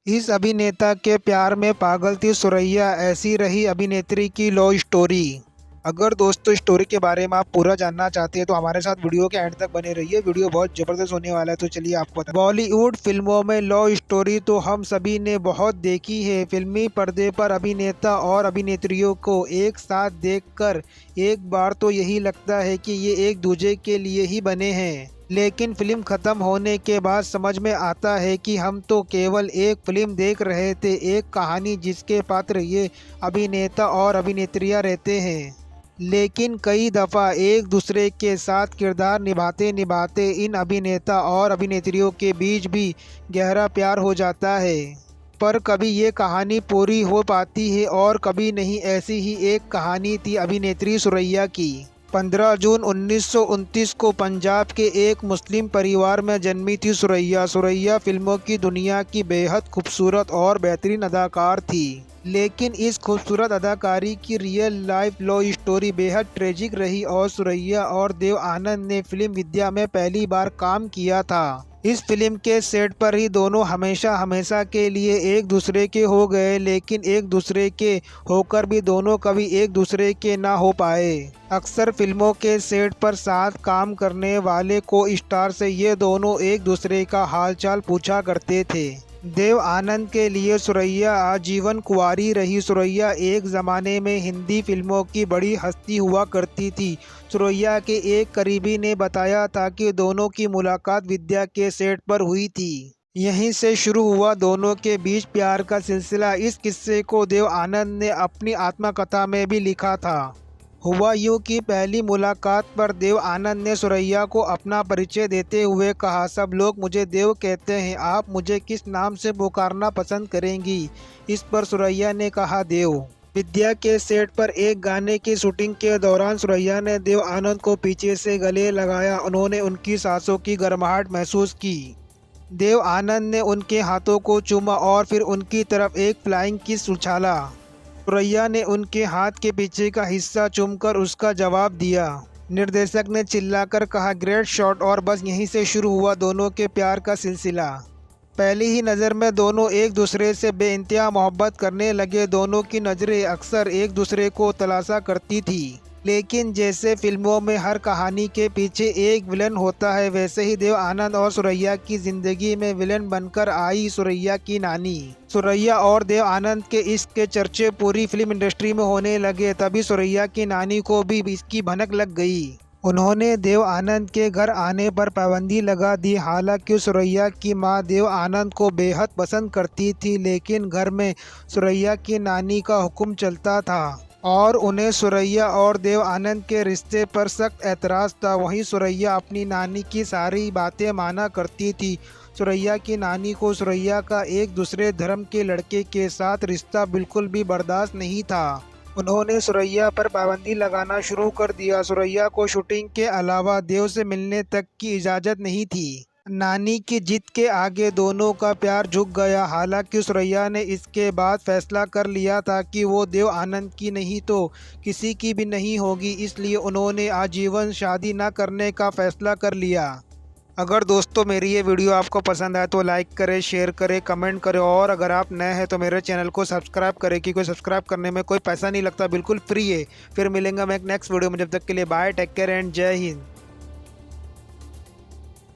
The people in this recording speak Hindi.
इस अभिनेता के प्यार में पागल थी सुरैया, ऐसी रही अभिनेत्री की लव स्टोरी। अगर दोस्तों स्टोरी के बारे में आप पूरा जानना चाहते हैं तो हमारे साथ वीडियो के एंड तक बने रहिए। वीडियो बहुत जबरदस्त होने वाला है, तो चलिए आपको बता। बॉलीवुड फिल्मों में लव स्टोरी तो हम सभी ने बहुत देखी है। फिल्मी पर्दे पर अभिनेता और अभिनेत्रियों को एक साथ देखकर एक बार तो यही लगता है कि ये एक दूसरे के लिए ही बने हैं, लेकिन फिल्म खत्म होने के बाद समझ में आता है कि हम तो केवल एक फिल्म देख रहे थे, एक कहानी जिसके पात्र ये अभिनेता और अभिनेत्रियां रहते हैं। लेकिन कई दफ़ा एक दूसरे के साथ किरदार निभाते निभाते इन अभिनेता और अभिनेत्रियों के बीच भी गहरा प्यार हो जाता है। पर कभी ये कहानी पूरी हो पाती है और कभी नहीं। ऐसी ही एक कहानी थी अभिनेत्री सुरैया की। 15 जून 1929 को पंजाब के एक मुस्लिम परिवार में जन्मी थी सुरैया। सुरैया फिल्मों की दुनिया की बेहद खूबसूरत और बेहतरीन अदाकार थी, लेकिन इस खूबसूरत अदाकारी की रियल लाइफ लव स्टोरी बेहद ट्रेजिक रही और सुरैया और देव आनंद ने फिल्म विद्या में पहली बार काम किया था। इस फिल्म के सेट पर ही दोनों हमेशा हमेशा के लिए एक दूसरे के हो गए, लेकिन एक दूसरे के होकर भी दोनों कभी एक दूसरे के ना हो पाए। अक्सर फिल्मों के सेट पर साथ काम करने वाले को स्टार से ये दोनों एक दूसरे का हालचाल पूछा करते थे। देव आनंद के लिए सुरैया आजीवन कुंवारी रही। सुरैया एक ज़माने में हिंदी फिल्मों की बड़ी हस्ती हुआ करती थी। सुरैया के एक करीबी ने बताया था कि दोनों की मुलाकात विद्या के सेट पर हुई थी। यहीं से शुरू हुआ दोनों के बीच प्यार का सिलसिला। इस किस्से को देव आनंद ने अपनी आत्मकथा में भी लिखा था। हुआ यूँ कि पहली मुलाकात पर देव आनंद ने सुरैया को अपना परिचय देते हुए कहा, सब लोग मुझे देव कहते हैं, आप मुझे किस नाम से पुकारना पसंद करेंगी? इस पर सुरैया ने कहा, देव। विद्या के सेट पर एक गाने की शूटिंग के दौरान सुरैया ने देव आनंद को पीछे से गले लगाया। उन्होंने उनकी सांसों की गर्माहट महसूस की। देव आनंद ने उनके हाथों को चूमा और फिर उनकी तरफ एक फ्लाइंग किस उछाला। सुरैया ने उनके हाथ के पीछे का हिस्सा चूमकर उसका जवाब दिया। निर्देशक ने चिल्लाकर कहा, ग्रेट शॉट। और बस यहीं से शुरू हुआ दोनों के प्यार का सिलसिला। पहली ही नज़र में दोनों एक दूसरे से बेइंतहा मोहब्बत करने लगे। दोनों की नज़रें अक्सर एक दूसरे को तलाशा करती थी, लेकिन जैसे फिल्मों में हर कहानी के पीछे एक विलन होता है, वैसे ही देव आनंद और सुरैया की जिंदगी में विलन बनकर आई सुरैया की नानी। सुरैया और देव आनंद के इश्क के चर्चे पूरी फिल्म इंडस्ट्री में होने लगे। तभी सुरैया की नानी को भी इसकी भनक लग गई। उन्होंने देव आनंद के घर आने पर पाबंदी लगा दी। हालांकि सुरैया की मां देव आनंद को बेहद पसंद करती थी, लेकिन घर में सुरैया की नानी का हुक्म चलता था और उन्हें सुरैया और देव आनंद के रिश्ते पर सख्त एतराज़ था। वहीं सुरैया अपनी नानी की सारी बातें माना करती थी। सुरैया की नानी को सुरैया का एक दूसरे धर्म के लड़के के साथ रिश्ता बिल्कुल भी बर्दाश्त नहीं था। उन्होंने सुरैया पर पाबंदी लगाना शुरू कर दिया। सुरैया को शूटिंग के अलावा देव से मिलने तक की इजाज़त नहीं थी। नानी की जिद के आगे दोनों का प्यार झुक गया। हालांकि सुरैया ने इसके बाद फैसला कर लिया था कि वो देव आनंद की नहीं तो किसी की भी नहीं होगी, इसलिए उन्होंने आजीवन शादी न करने का फैसला कर लिया। अगर दोस्तों मेरी ये वीडियो आपको पसंद आए तो लाइक करें, शेयर करें, कमेंट करें और अगर आप नए हैं तो मेरे चैनल को सब्सक्राइब करें, क्योंकि सब्सक्राइब करने में कोई पैसा नहीं लगता, बिल्कुल फ्री है। फिर मिलेंगे मैं एक नेक्स्ट वीडियो में, जब तक के लिए बाय, टेक केयर एंड जय हिंद।